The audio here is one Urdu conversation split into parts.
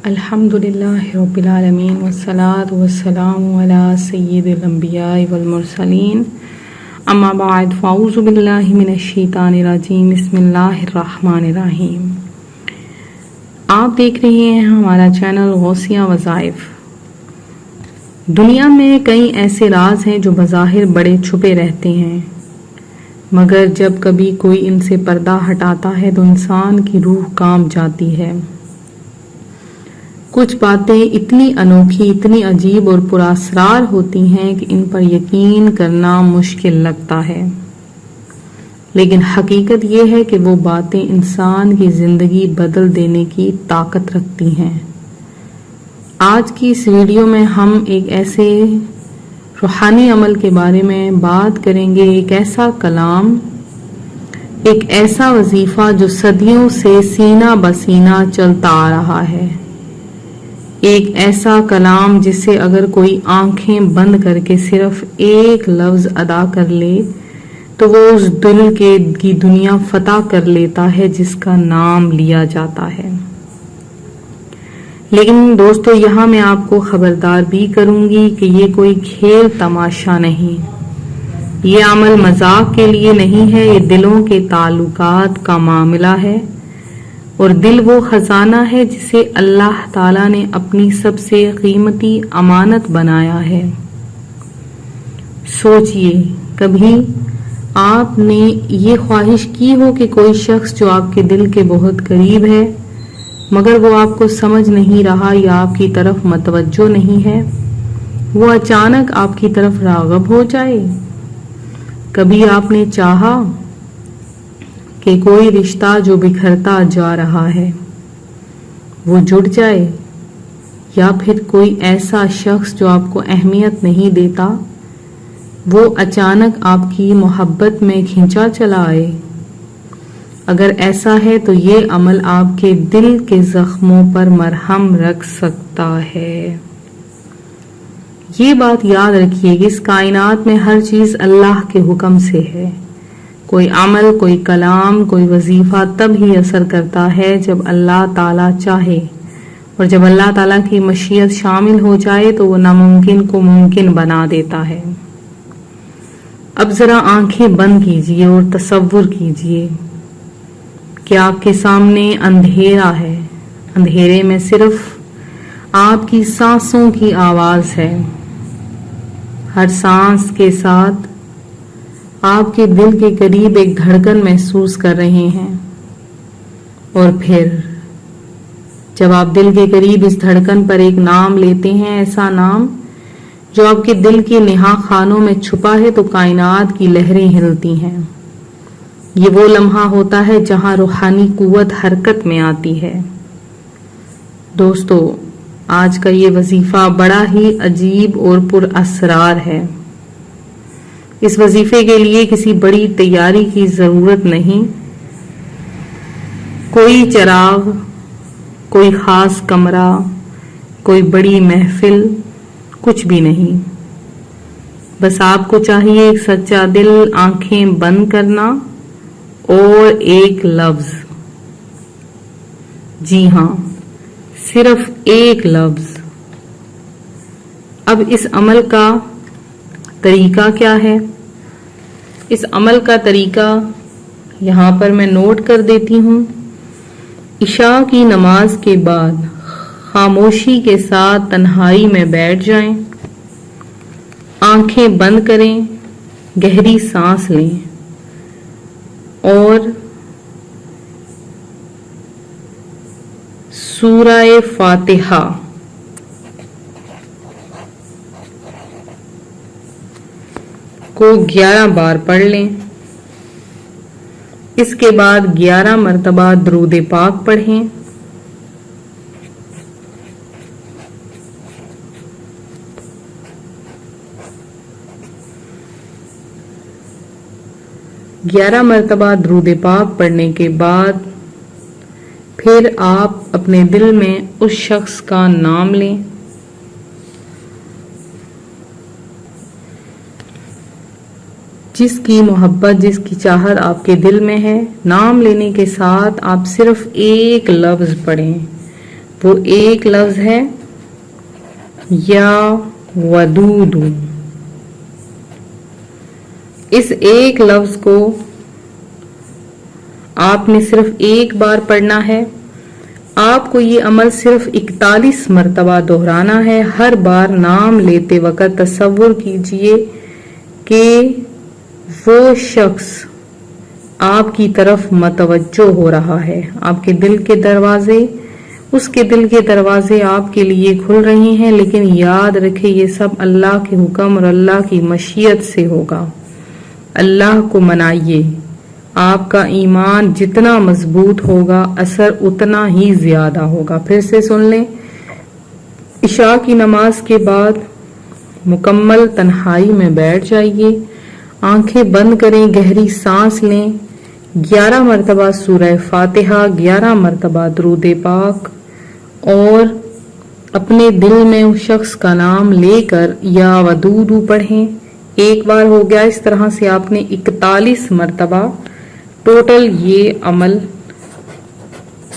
الحمدللہ رب العالمین والصلاة والسلام علی سید الانبیاء والمرسلین اما بعد فاعوذ باللہ من الشیطان الرجیم بسم اللہ الرحمن الرحیم۔ آپ دیکھ رہے ہیں ہمارا چینل غوثیہ وظائف۔ دنیا میں کئی ایسے راز ہیں جو بظاہر بڑے چھپے رہتے ہیں، مگر جب کبھی کوئی ان سے پردہ ہٹاتا ہے تو انسان کی روح کانپ جاتی ہے۔ کچھ باتیں اتنی انوکھی، اتنی عجیب اور پراسرار ہوتی ہیں کہ ان پر یقین کرنا مشکل لگتا ہے، لیکن حقیقت یہ ہے کہ وہ باتیں انسان کی زندگی بدل دینے کی طاقت رکھتی ہیں۔ آج کی اس ویڈیو میں ہم ایک ایسے روحانی عمل کے بارے میں بات کریں گے، ایک ایسا کلام، ایک ایسا وظیفہ جو صدیوں سے سینہ بسینہ چلتا آ رہا ہے، ایک ایسا کلام جسے اگر کوئی آنکھیں بند کر کے صرف ایک لفظ ادا کر لے تو وہ اس دل کی دنیا فتح کر لیتا ہے جس کا نام لیا جاتا ہے۔ لیکن دوستو، یہاں میں آپ کو خبردار بھی کروں گی کہ یہ کوئی کھیل تماشا نہیں، یہ عمل مذاق کے لیے نہیں ہے، یہ دلوں کے تعلقات کا معاملہ ہے، اور دل وہ خزانہ ہے جسے اللہ تعالیٰ نے اپنی سب سے قیمتی امانت بنایا ہے۔ سوچئے، کبھی آپ نے یہ خواہش کی ہو کہ کوئی شخص جو آپ کے دل کے بہت قریب ہے مگر وہ آپ کو سمجھ نہیں رہا یا آپ کی طرف متوجہ نہیں ہے، وہ اچانک آپ کی طرف راغب ہو جائے؟ کبھی آپ نے چاہا کہ کوئی رشتہ جو بکھرتا جا رہا ہے وہ جڑ جائے، یا پھر کوئی ایسا شخص جو آپ کو اہمیت نہیں دیتا وہ اچانک آپ کی محبت میں کھنچا چلا آئے؟ اگر ایسا ہے تو یہ عمل آپ کے دل کے زخموں پر مرہم رکھ سکتا ہے۔ یہ بات یاد رکھیے کہ اس کائنات میں ہر چیز اللہ کے حکم سے ہے۔ کوئی عمل، کوئی کلام، کوئی وظیفہ تب ہی اثر کرتا ہے جب اللہ تعالیٰ چاہے، اور جب اللہ تعالیٰ کی مشیت شامل ہو جائے تو وہ ناممکن کو ممکن بنا دیتا ہے۔ اب ذرا آنکھیں بند کیجئے اور تصور کیجئے کہ آپ کے سامنے اندھیرا ہے، اندھیرے میں صرف آپ کی سانسوں کی آواز ہے، ہر سانس کے ساتھ آپ کے دل کے قریب ایک دھڑکن محسوس کر رہے ہیں، اور پھر جب آپ دل کے قریب اس دھڑکن پر ایک نام لیتے ہیں، ایسا نام جو آپ کے دل کے نہا خانوں میں چھپا ہے، تو کائنات کی لہریں ہلتی ہیں۔ یہ وہ لمحہ ہوتا ہے جہاں روحانی قوت حرکت میں آتی ہے۔ دوستو، آج کا یہ وظیفہ بڑا ہی عجیب اور پر اسرار ہے۔ اس وظیفے کے لیے کسی بڑی تیاری کی ضرورت نہیں، کوئی چراغ، کوئی خاص کمرہ، کوئی بڑی محفل، کچھ بھی نہیں۔ بس آپ کو چاہیے ایک سچا دل، آنکھیں بند کرنا اور ایک لفظ، جی ہاں، صرف ایک لفظ۔ اب اس عمل کا طریقہ کیا ہے؟ اس عمل کا طریقہ یہاں پر میں نوٹ کر دیتی ہوں۔ عشاء کی نماز کے بعد خاموشی کے ساتھ تنہائی میں بیٹھ جائیں، آنکھیں بند کریں، گہری سانس لیں اور سورہ فاتحہ کو 11 بار پڑھ لیں۔ اس کے بعد 11 مرتبہ درود پاک پڑھیں۔ گیارہ مرتبہ درود پاک پڑھنے کے بعد پھر آپ اپنے دل میں اس شخص کا نام لیں، جس کی محبت، جس کی چاہت آپ کے دل میں ہے۔ نام لینے کے ساتھ آپ صرف ایک لفظ پڑھیں، وہ ایک لفظ ہے یا ودود. اس ایک لفظ کو آپ نے صرف ایک بار پڑھنا ہے. آپ کو یہ عمل صرف 41 مرتبہ دہرانا ہے. ہر بار نام لیتے وقت تصور کیجئے کہ وہ شخص آپ کی طرف متوجہ ہو رہا ہے. آپ کے دل کے دروازے، اس کے دل کے دروازے آپ کے لیے کھل رہے ہیں، لیکن یاد رکھے یہ سب اللہ کے حکم اور اللہ کی مشیت سے ہوگا. اللہ کو منائیے. آپ کا ایمان جتنا مضبوط ہوگا اثر اتنا ہی زیادہ ہوگا. پھر سے سن لیں. عشاء کی نماز کے بعد مکمل تنہائی میں بیٹھ جائیے. آنکھیں بند کریں، گہری سانس لیں. 11 مرتبہ سورہ فاتحہ، 11 مرتبہ درود پاک، اور اپنے دل میں اس شخص کا نام لے کر یا ودود پڑھیں. ایک بار ہو گیا. اس طرح سے آپ نے 41 مرتبہ ٹوٹل یہ عمل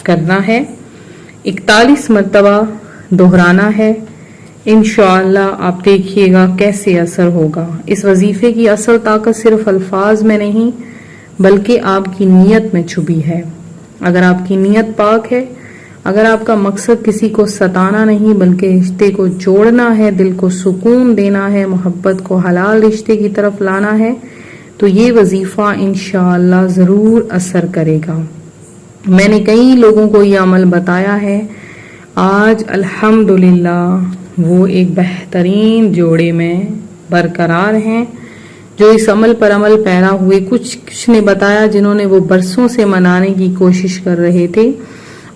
کرنا ہے. 41 مرتبہ دہرانا ہے. انشاءاللہ آپ دیکھیے گا کیسے اثر ہوگا. اس وظیفے کی اصل طاقت صرف الفاظ میں نہیں بلکہ آپ کی نیت میں چھپی ہے. اگر آپ کی نیت پاک ہے، اگر آپ کا مقصد کسی کو ستانا نہیں بلکہ رشتے کو جوڑنا ہے، دل کو سکون دینا ہے، محبت کو حلال رشتے کی طرف لانا ہے، تو یہ وظیفہ انشاءاللہ ضرور اثر کرے گا. میں نے کئی لوگوں کو یہ عمل بتایا ہے. آج الحمدللہ وہ ایک بہترین جوڑے میں برقرار ہیں جو اس عمل پر عمل پیرا ہوئے. کچھ نے بتایا جنہوں نے وہ برسوں سے منانے کی کوشش کر رہے تھے،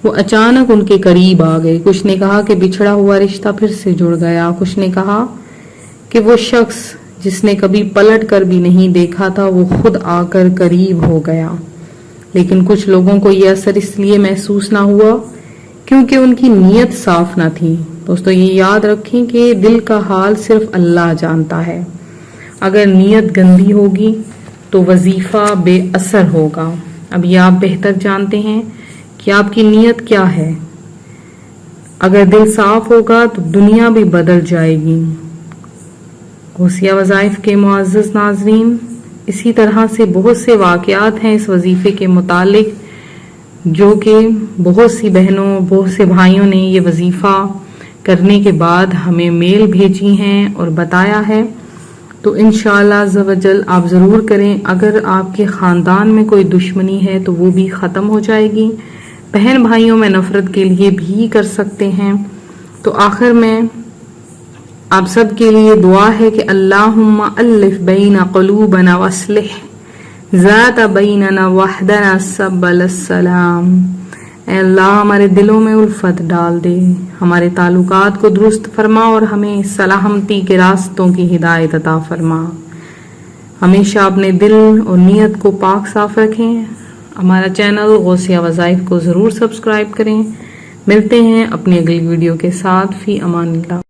وہ اچانک ان کے قریب آ گئے. کچھ نے کہا کہ بچھڑا ہوا رشتہ پھر سے جڑ گیا. کچھ نے کہا کہ وہ شخص جس نے کبھی پلٹ کر بھی نہیں دیکھا تھا وہ خود آ کر قریب ہو گیا. لیکن کچھ لوگوں کو یہ اثر اس لیے محسوس نہ ہوا کیونکہ ان کی نیت صاف نہ تھی. دوستو یہ یاد رکھیں کہ دل کا حال صرف اللہ جانتا ہے. اگر نیت گندی ہوگی تو وظیفہ بے اثر ہوگا. اب یہ آپ بہتر جانتے ہیں کہ آپ کی نیت کیا ہے. اگر دل صاف ہوگا تو دنیا بھی بدل جائے گی. غوثیہ وظائف کے معزز ناظرین، اسی طرح سے بہت سے واقعات ہیں اس وظیفے کے متعلق جو کہ بہت سی بہنوں، بہت سے بھائیوں نے یہ وظیفہ کرنے کے بعد ہمیں میل بھیجی ہیں اور بتایا ہے. تو انشاءاللہ عز و جل آپ ضرور کریں. اگر آپ کے خاندان میں کوئی دشمنی ہے تو وہ بھی ختم ہو جائے گی. بہن بھائیوں میں نفرت کے لیے بھی کر سکتے ہیں. تو آخر میں آپ سب کے لیے دعا ہے کہ اللہم الف بین قلوبنا واصلح ذات بیننا وحدنا سبل السلام. اے اللہ ہمارے دلوں میں الفت ڈال دے، ہمارے تعلقات کو درست فرما اور ہمیں سلامتی کے راستوں کی ہدایت عطا فرما. ہمیشہ اپنے دل اور نیت کو پاک صاف رکھیں. ہمارا چینل غوثیہ وظائف کو ضرور سبسکرائب کریں. ملتے ہیں اپنی اگلی ویڈیو کے ساتھ. فی امان اللہ.